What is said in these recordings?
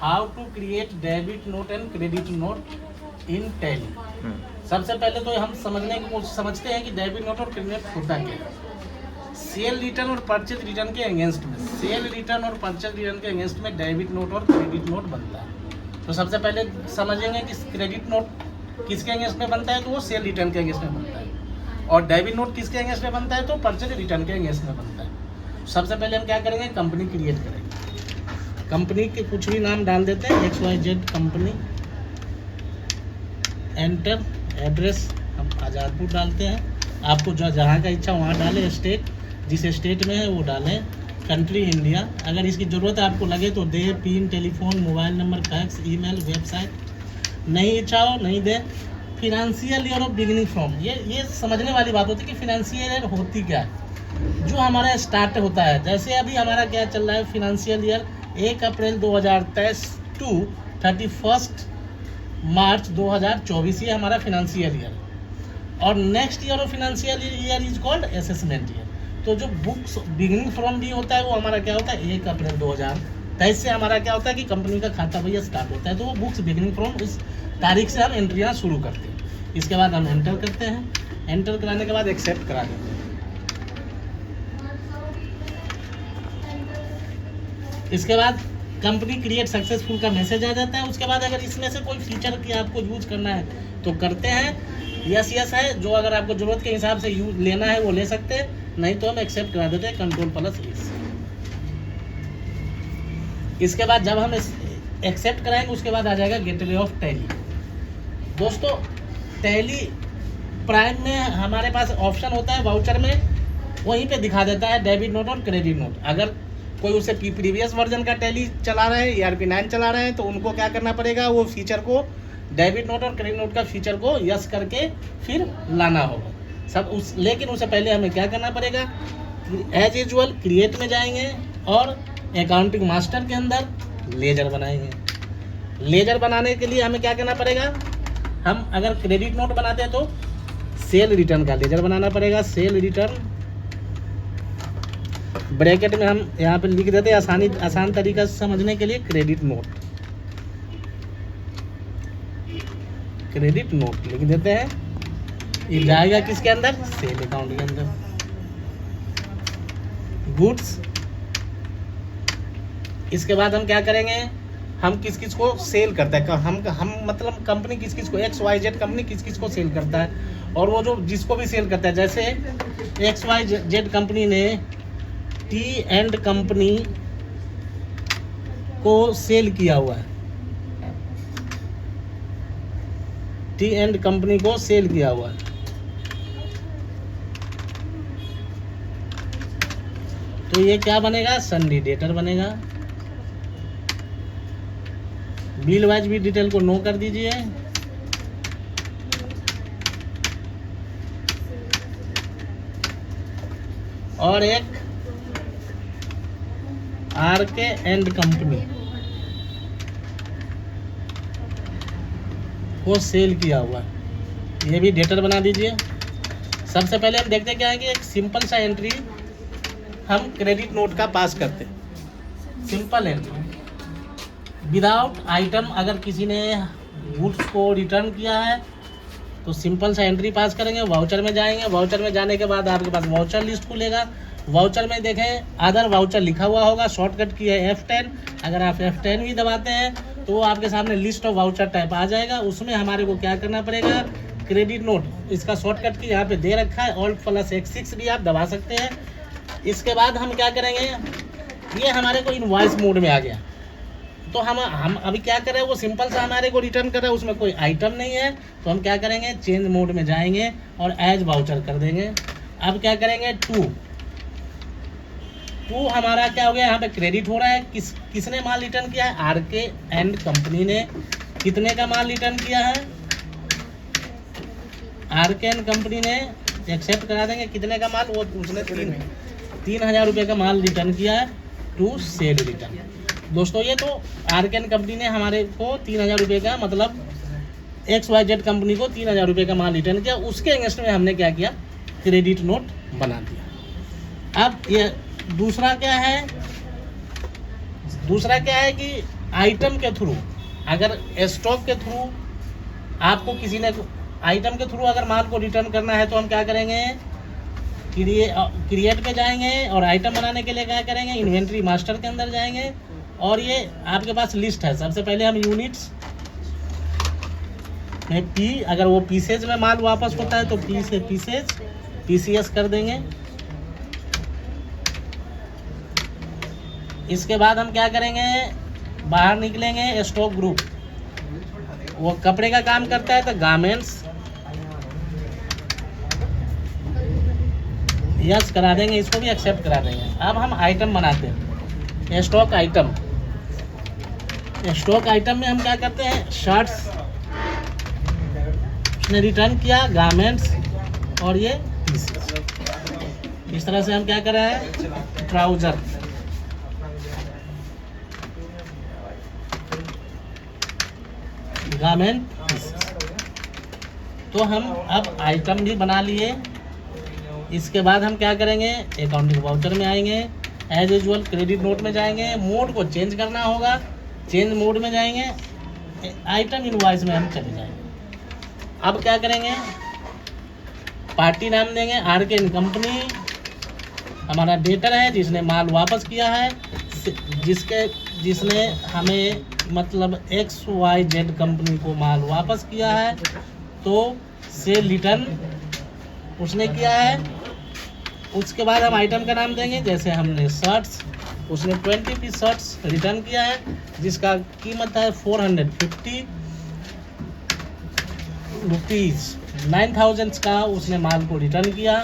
How to create debit note and credit note in Tally. सबसे पहले तो हम समझते हैं कि डेबिट नोट और क्रेडिट नोट होता क्या है। सेल रिटर्न और परचेज रिटर्न के अगेंस्ट में, सेल रिटर्न और परचेज रिटर्न के अगेंस्ट में डेबिट नोट और क्रेडिट नोट बनता है। तो सबसे पहले समझेंगे कि क्रेडिट नोट किसके अगेंस्ट में बनता है, तो वो सेल रिटर्न के अगेंस्ट में बनता है। और डेबिट नोट किसके अगेंस्ट में बनता है, तो परचेज रिटर्न के अगेंस्ट में बनता है। सबसे पहले हम क्या करेंगे, कंपनी क्रिएट करेंगे। कंपनी के कुछ भी नाम डाल देते हैं, XYZ कंपनी, एंटर, एड्रेस हम आज़ादपुर डालते हैं। आपको जो जहाँ का इच्छा वहाँ डालें, स्टेट जिस स्टेट में है वो डालें, कंट्री इंडिया। अगर इसकी ज़रूरत आपको लगे तो दे, pin, telephone, mobile number, fax, email, website. नहीं इच्छा हो नहीं दे। Financial year of beginning from, ये समझने वाली बात होती है कि फिनेंशियल ईयर होती क्या है, जो हमारा स्टार्ट होता है। जैसे अभी हमारा क्या चल रहा है, फिनेंशियल ईयर 1 अप्रैल 2023 टू 31 मार्च 2024, ये हमारा फिनेंशियल ईयर। और next year of financial year is called assessment year. तो जो बुक्स बिगिनिंग फ्रॉम भी होता है वो हमारा क्या होता है, 1 अप्रैल 2023 से हमारा क्या होता है कि कंपनी का खाता भैया स्टार्ट होता है। तो वो बुक्स बिगिनिंग फ्रॉम उस तारीख से हम एंट्रियाँ शुरू करते हैं। इसके बाद हम एंटर करते हैं, एंटर कराने के बाद एक्सेप्ट करा देते हैं। इसके बाद कंपनी क्रिएट सक्सेसफुल का मैसेज आ जाता है। उसके बाद अगर इसमें से कोई फीचर की आपको यूज करना है तो करते हैं, यस है। जो अगर आपको ज़रूरत के हिसाब से यूज लेना है वो ले सकते हैं, नहीं तो हम एक्सेप्ट करा देते हैं, Ctrl+S। इसके बाद जब हम एक्सेप्ट कराएंगे उसके बाद आ जाएगा गेटवे ऑफ टैली। दोस्तों टैली प्राइम में हमारे पास ऑप्शन होता है वाउचर में, वहीं पे दिखा देता है डेबिट नोट और क्रेडिट नोट। अगर कोई उसे प्रीवियस वर्जन का टैली चला रहे हैं, ERP9 चला रहे हैं, तो उनको क्या करना पड़ेगा, वो फीचर को, डेबिट नोट और क्रेडिट नोट का फीचर को यस करके फिर लाना होगा सब उस। लेकिन उससे पहले हमें क्या करना पड़ेगा, एज यूजुअल क्रिएट में जाएंगे और अकाउंटिंग मास्टर के अंदर लेजर बनाएंगे। लेजर बनाने के लिए हमें क्या करना पड़ेगा, हम अगर क्रेडिट नोट बनाते हैं तो सेल रिटर्न का लेजर बनाना पड़ेगा। सेल रिटर्न ब्रैकेट में हम यहाँ पे लिख देते हैं आसान तरीका से समझने के लिए, क्रेडिट नोट, क्रेडिट नोट लिख देते हैं। ये जाएगा किसके अंदर, सेल अकाउंट के अंदर। गुड्स, इसके बाद हम क्या करेंगे, हम किस किस को सेल करता है, हम मतलब कंपनी किस किस को, XYZ कंपनी किस किस को सेल करता है। और वो जो जिसको भी सेल करता है, जैसे XYZ कंपनी ने टी एंड कंपनी को सेल किया हुआ है, टी एंड कंपनी को सेल किया हुआ है। तो ये क्या बनेगा, सन्डी डेटर बनेगा। बिल वाइज भी डिटेल को नो कर दीजिए। और एक RK एंड कंपनी को सेल किया हुआ है, ये भी डेटर बना दीजिए। सबसे पहले हम देखते क्या है कि एक सिंपल सा एंट्री हम क्रेडिट नोट का पास करते हैं। सिंपल एंट्री विदाउट आइटम, अगर किसी ने गुड्स को रिटर्न किया है तो सिंपल सा एंट्री पास करेंगे। वाउचर में जाएंगे, वाउचर में जाने के बाद आपके पास वाउचर लिस्ट खुलेगा। वाउचर में देखें अदर वाउचर लिखा हुआ होगा, शॉर्टकट की है F10। अगर आप F10 भी दबाते हैं तो आपके सामने लिस्ट ऑफ वाउचर टाइप आ जाएगा। उसमें हमारे को क्या करना पड़ेगा, क्रेडिट नोट, इसका शॉर्टकट की यहाँ पे दे रखा है, Alt+X6 भी आप दबा सकते हैं। इसके बाद हम क्या करेंगे, ये हमारे को इनवॉइस मोड में आ गया। तो हम अभी क्या कर रहे हैं, वो सिंपल सा हमारे को रिटर्न कर रहा है, उसमें कोई आइटम नहीं है। तो हम क्या करेंगे, चेंज मोड में जाएंगे और एज वाउचर कर देंगे। अब क्या करेंगे, टू हमारा क्या हो गया, यहाँ पे क्रेडिट हो रहा है। किसने माल रिटर्न किया है, RK एंड कंपनी ने। कितने का माल रिटर्न किया है, RK एंड कंपनी ने। एक्सेप्ट करा देंगे, कितने का माल, वो उसने 3,000 रुपये का माल रिटर्न किया है, टू सेल रिटर्न। दोस्तों ये तो RK एंड कंपनी ने हमारे को 3,000 रुपये का, मतलब XYZ कंपनी को 3,000 रुपये का माल रिटर्न किया। उसके अगेंस्ट में हमने क्या किया, क्रेडिट नोट बना दिया। अब ये दूसरा क्या है कि आइटम के थ्रू, अगर स्टॉक के थ्रू आपको किसी ने आइटम के थ्रू अगर माल को रिटर्न करना है तो हम क्या करेंगे, क्रिएट पे जाएंगे और आइटम बनाने के लिए क्या करेंगे, इन्वेंट्री मास्टर के अंदर जाएंगे और ये आपके पास लिस्ट है। सबसे पहले हम यूनिट्स में पी, अगर वो पीसेज में माल वापस होता है तो पी से पीसेज पीसीएस कर देंगे। इसके बाद हम क्या करेंगे, बाहर निकलेंगे स्टॉक ग्रुप, वो कपड़े का काम करता है तो गारमेंट्स यस करा देंगे, इसको भी एक्सेप्ट करा देंगे। अब हम आइटम बनाते हैं, स्टॉक आइटम। स्टॉक आइटम में हम क्या करते हैं, शर्ट्स उसने रिटर्न किया, गारमेंट्स और ये पीसेस। इस तरह से हम क्या कर रहे हैं, ट्राउजर, गारमेंट, पीसेस। तो हम अब आइटम भी बना लिए। इसके बाद हम क्या करेंगे, अकाउंटिंग वाउचर में आएंगे, एज यूजुअल क्रेडिट नोट में जाएंगे, मोड को चेंज करना होगा, चेंज मोड में जाएंगे, आइटम इनवॉइस में हम चले जाएंगे। अब क्या करेंगे, पार्टी नाम देंगे आरके एंड कंपनी, हमारा डेटर है जिसने माल वापस किया है, जिसने हमें मतलब XYZ कंपनी को माल वापस किया है, तो सेल रिटर्न उसने किया है। उसके बाद हम आइटम का नाम देंगे, जैसे हमने शर्ट्स, उसने 20 पीस शर्ट्स रिटर्न किया है जिसका कीमत है 450 रुपीज़, 9000 का उसने माल को रिटर्न किया।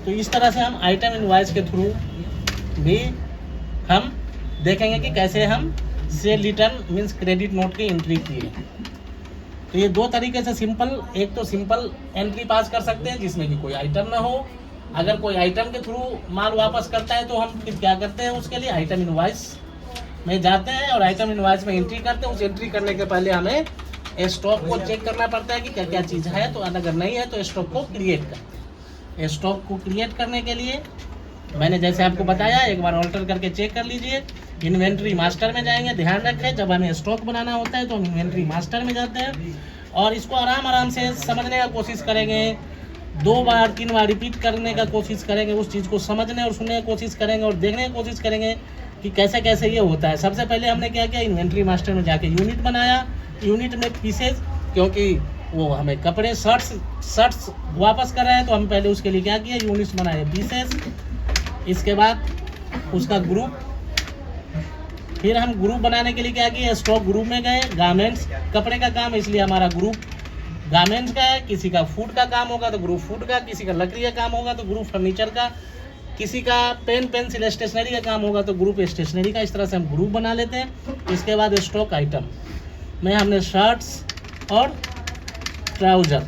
तो इस तरह से हम आइटम इनवॉइस के थ्रू भी हम देखेंगे कि कैसे हम cell return means credit note की एंट्री किए। तो ये दो तरीके से सिंपल, एक तो सिंपल एंट्री पास कर सकते हैं जिसमें कि कोई आइटम ना हो। अगर कोई आइटम के थ्रू माल वापस करता है तो हम फिर क्या करते हैं, उसके लिए आइटम इनवॉइस में जाते हैं और आइटम इनवॉइस में एंट्री करते हैं। उस एंट्री करने के पहले हमें स्टॉक को चेक करना पड़ता है कि क्या क्या चीज़ है, तो अगर नहीं है तो स्टॉक को क्रिएट करते हैं। स्टॉक को क्रिएट करने के लिए मैंने जैसे आपको बताया, एक बार ऑल्टर करके चेक कर लीजिए। इन्वेंट्री मास्टर में जाएंगे, ध्यान रखें जब हमें स्टॉक बनाना होता है तो हम इन्वेंट्री मास्टर में जाते हैं और इसको आराम से समझने का कोशिश करेंगे, 2 बार 3 बार रिपीट करने का कोशिश करेंगे, उस चीज़ को समझने और सुनने की कोशिश करेंगे और देखने की कोशिश करेंगे कि कैसे कैसे ये होता है। सबसे पहले हमने क्या किया, इन्वेंट्री मास्टर में जाके यूनिट बनाया, यूनिट में पीसेज, क्योंकि वो हमें कपड़े शर्ट्स वापस कर रहे हैं तो हम पहले उसके लिए क्या किया, यूनिट्स बनाए, पीसेज। इसके बाद उसका ग्रुप, फिर हम ग्रुप बनाने के लिए क्या किया, स्टॉक ग्रुप में गए, गारमेंट्स कपड़े का काम इसलिए हमारा ग्रुप गारमेंट्स का है, किसी का फूड का काम होगा तो ग्रुप फूड का, किसी का लकड़ी का काम होगा तो ग्रुप फर्नीचर का, किसी का पेन पेंसिल स्टेशनरी का काम होगा तो ग्रुप स्टेशनरी का। इस तरह से हम ग्रुप बना लेते हैं। इसके बाद स्टॉक आइटम में हमने शर्ट्स और ट्राउजर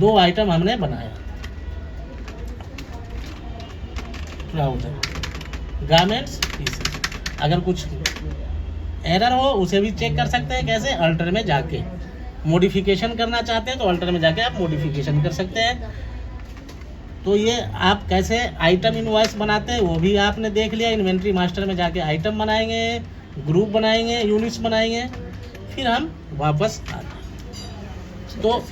2 आइटम हमने बनाया, ट्राउजर, गारमेंट्स, पीसेस। अगर कुछ एरर हो उसे भी चेक कर सकते हैं, कैसे, अल्टर में जाके मॉडिफिकेशन करना चाहते हैं तो अल्टर में जाके आप मॉडिफिकेशन कर सकते हैं। तो ये आप कैसे आइटम इनवॉइस बनाते हैं वो भी आपने देख लिया। इन्वेंट्री मास्टर में जाके आइटम बनाएंगे, ग्रुप बनाएंगे, यूनिट्स बनाएंगे, फिर हम वापस आते। तो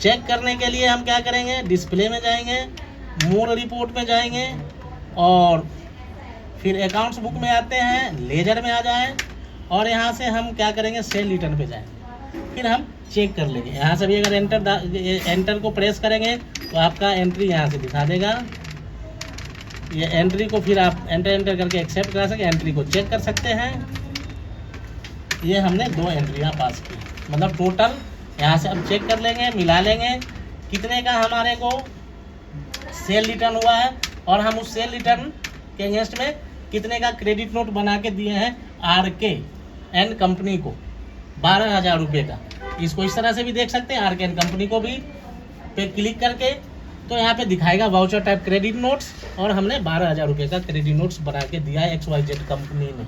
चेक करने के लिए हम क्या करेंगे, डिस्प्ले में जाएंगे, मोर रिपोर्ट में जाएंगे और फिर अकाउंट्स बुक में आते हैं, लेजर में आ जाएं और यहाँ से हम क्या करेंगे, सेल रिटर्न पे जाएंगे, फिर हम चेक कर लेंगे। यहाँ से भी अगर एंटर को प्रेस करेंगे तो आपका एंट्री यहाँ से दिखा देगा। ये एंट्री को फिर आप एंटर करके एक्सेप्ट करा सकते, एंट्री को चेक कर सकते हैं। ये हमने 2 एंट्रियाँ पास की, मतलब टोटल यहाँ से अब चेक कर लेंगे, मिला लेंगे कितने का हमारे को सेल रिटर्न हुआ है और हम उस सेल रिटर्न के अगेंस्ट में कितने का क्रेडिट नोट बना के दिए हैं आरके एंड कंपनी को, 12,000 रुपये का। इसको इस तरह से भी देख सकते हैं, आरके एंड कंपनी को भी पे क्लिक करके तो यहाँ पे दिखाएगा वाउचर टाइप क्रेडिट नोट्स और हमने 12,000 रुपये का क्रेडिट नोट्स बना के दिया है XYZ कंपनी ने।